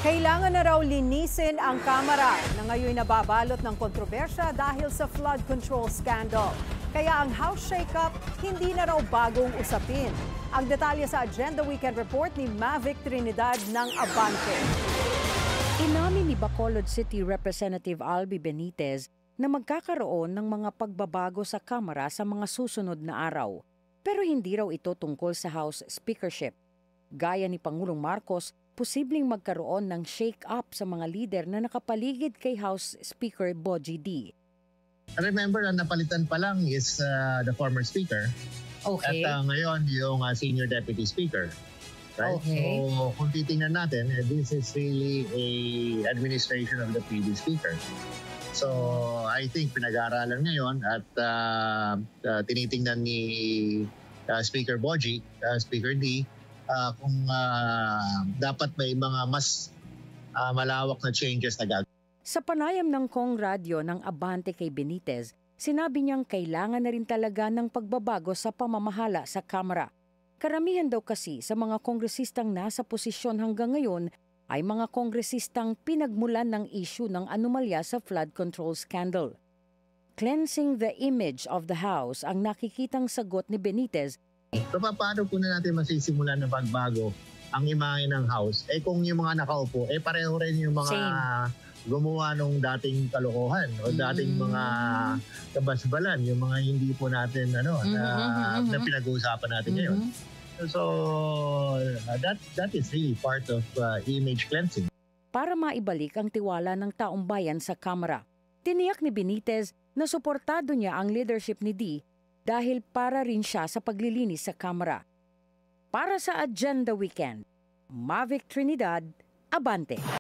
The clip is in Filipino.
Kailangan na raw linisin ang Kamara na ngayon nababalot ng kontrobersya dahil sa flood control scandal. Kaya ang House shake-up hindi na raw bagong usapin. Ang detalye sa Agenda Weekend Report ni Mavic Trinidad ng Abante. Inamin ni Bacolod City Representative Albi Benitez na magkakaroon ng mga pagbabago sa Kamara sa mga susunod na araw. Pero hindi raw ito tungkol sa House Speakership. Gaya ni Pangulong Marcos, posibleng magkaroon ng shake-up sa mga lider na nakapaligid kay House Speaker Bogie D. Remember, ang napalitan pa lang is the former speaker. Okay. At ngayon, yung senior deputy speaker. Right? Okay. So, kung titingnan natin, this is really a administration of the previous speaker. So, I think pinag-aaralan ngayon at tinitingnan ni Speaker Bogie, Speaker D, kung dapat may mga mas malawak na changes na gagawin. Sa panayam ng Kong Radio ng Abante kay Benitez, sinabi niyang kailangan na rin talaga ng pagbabago sa pamamahala sa Kamara. Karamihan daw kasi sa mga kongresistang nasa posisyon hanggang ngayon ay mga kongresistang pinagmulan ng issue ng anomalya sa flood control scandal. Cleansing the image of the House ang nakikitang sagot ni Benitez. So, paano po na natin masisimulan na pagbago ang imahe ng House? Kung yung mga nakaupo, pareho rin yung mga gumawa nung dating kalokohan o dating mga kabasbalan, yung mga hindi po natin na pinag-uusapan natin ngayon. So, that is really part of image cleansing. Para maibalik ang tiwala ng taong bayan sa Kamara, tiniyak ni Benitez na suportado niya ang leadership ni D dahil para rin siya sa paglilinis sa Kamara. Para sa Agenda Weekend, Mavic Trinidad, Abante.